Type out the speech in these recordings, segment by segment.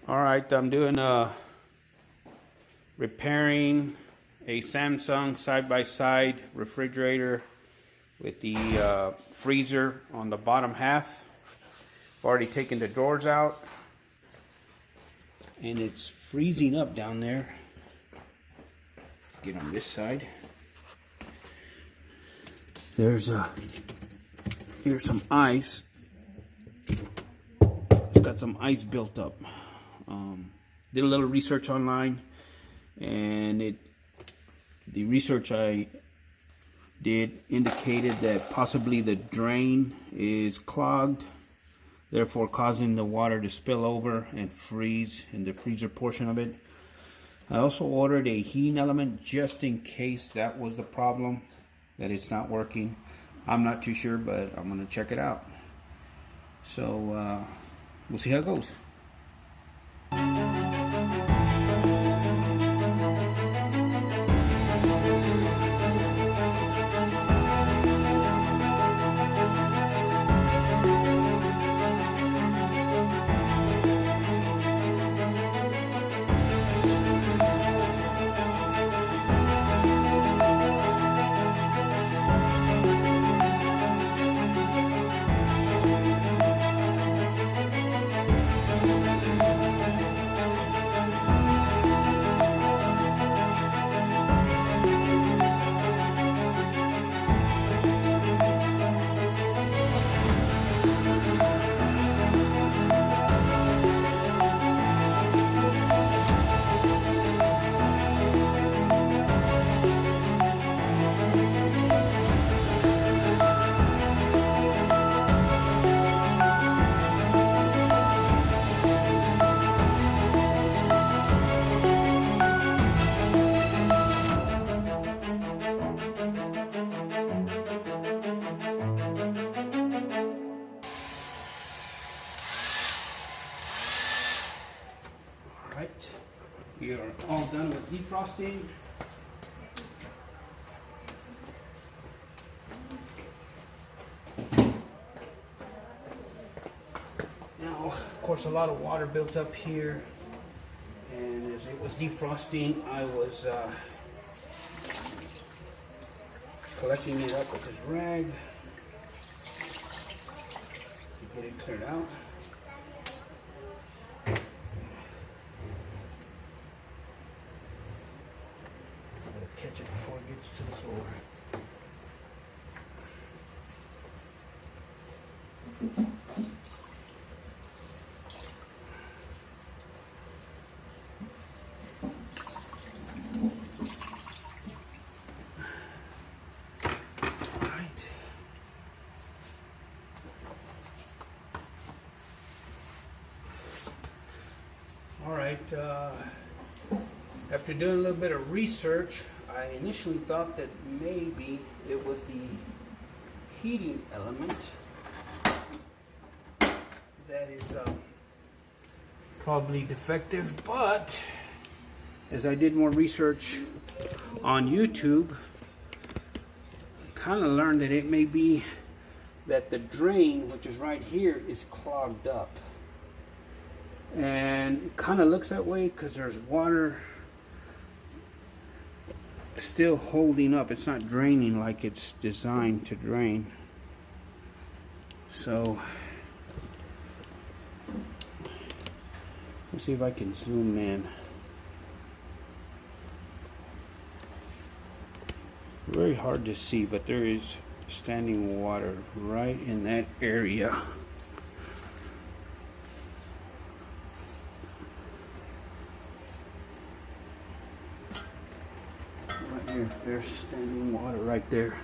All right, I'm doing repairing a Samsung side-by-side refrigerator with the freezer on the bottom half. I've already taken the drawers out and it's freezing up down there. Get on this side. Here's some ice. It's got some ice built up. Did a little research online, and the research I did indicated that possibly the drain is clogged, therefore causing the water to spill over and freeze in the freezer portion of it. I also ordered a heating element just in case that was the problem, that it's not working. I'm not too sure, but I'm going to check it out. So we'll see how it goes. Alright, we are all done with defrosting. Now, of course, a lot of water built up here, and as it was defrosting, I was collecting it up with this rag to get it cleared out. Catch it before it gets to the floor. All right. After doing a little bit of research, I initially thought that maybe it was the heating element that is probably defective, but as I did more research on YouTube, I kind of learned that it may be that the drain, which is right here, is clogged up. And it kind of looks that way because there's water still holding up. It's not draining like it's designed to drain. So let's see if I can zoom in. Very hard to see, but there is standing water right in that area. There's standing water right there.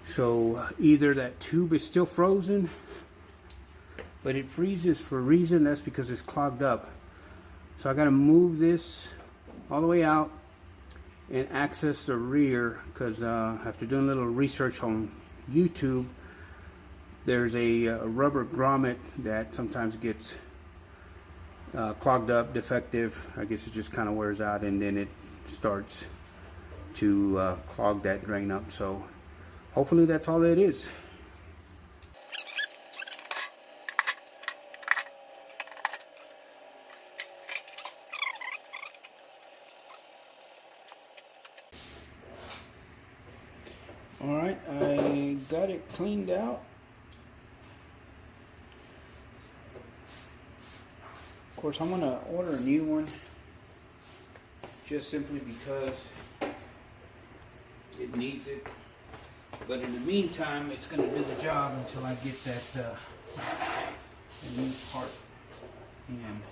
So either that tube is still frozen, but it freezes for a reason. That's because it's clogged up. So I got to move this all the way out and access the rear, because after doing a little research on YouTube, there's a rubber grommet that sometimes gets clogged up, defective. I guess it just kind of wears out and then it starts to clog that drain up. So hopefully that's all it is. got it cleaned out. Of course, I'm gonna order a new one just simply because it needs it. But in the meantime, it's gonna do the job until I get that new part in.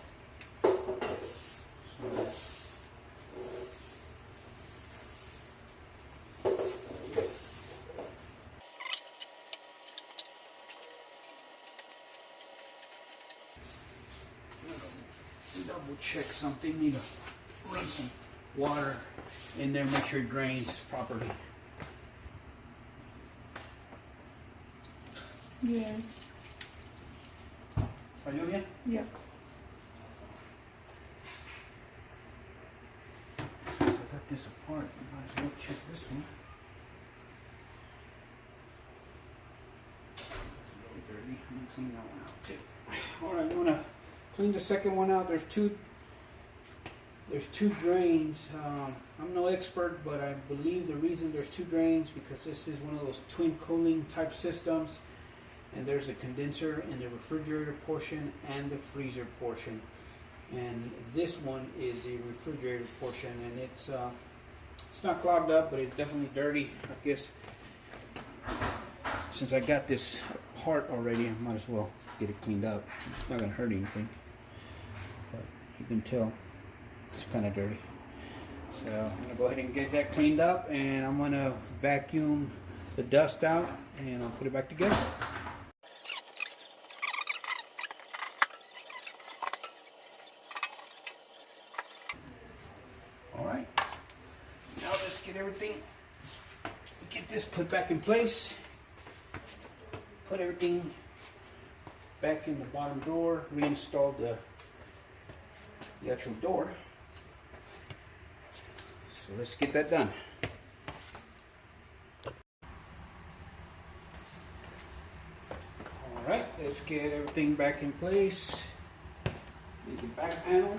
So, double check something. Need to run some water in there, make sure it drains properly. Yeah. ¿Salió bien? Yeah. Since I got this apart, I might as well check this one. It's a little dirty. I'm gonna clean that one out too. Alright, I'm gonna clean the second one out. There's two drains. I'm no expert, but I believe the reason there's two drains because this is one of those twin cooling type systems, and there's a condenser in the refrigerator portion and the freezer portion, and this one is the refrigerator portion, and it's not clogged up, but it's definitely dirty. I guess since I got this part already, I might as well get it cleaned up. It's not gonna hurt anything, but you can tell it's kind of dirty. So I'm gonna go ahead and get that cleaned up, and I'm gonna vacuum the dust out, and I'll put it back together. All right, now let's get everything, get this put back in place. Put everything back in the bottom drawer. Reinstalled the actual door. So let's get that done. All right, let's get everything back in place. Make the back panel.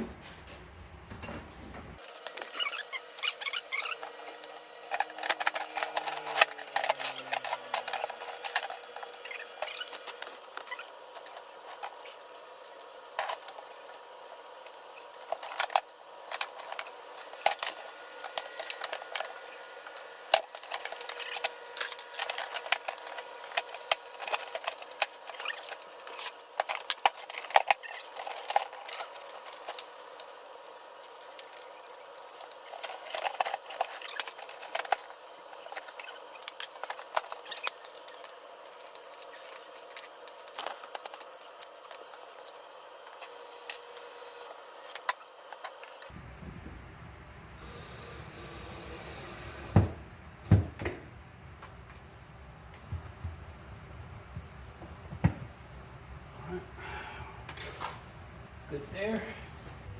Good there.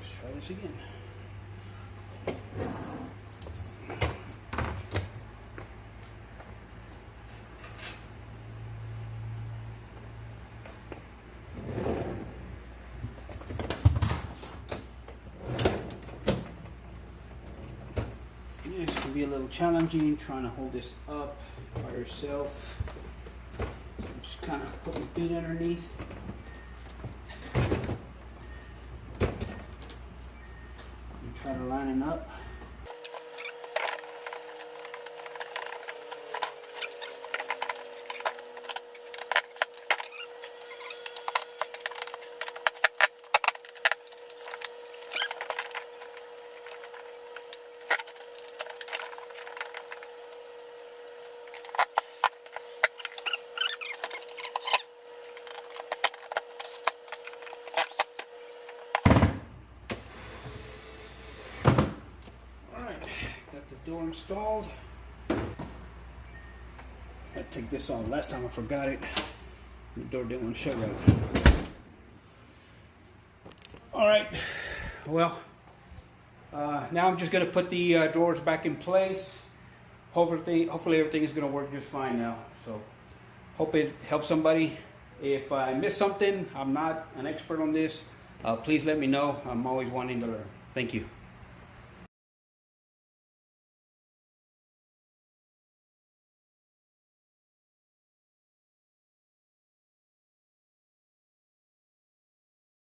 Let's try this again. Yeah, this can be a little challenging trying to hold this up by yourself. Just kind of put your feet underneath. Try to line it up. Door installed. I take this off. Last time I forgot it. The door didn't want to shut right. All right. Well, now I'm just going to put the doors back in place. Hopefully everything is going to work just fine now. So hope it helps somebody. If I miss something, I'm not an expert on this. Please let me know. I'm always wanting to learn. Thank you.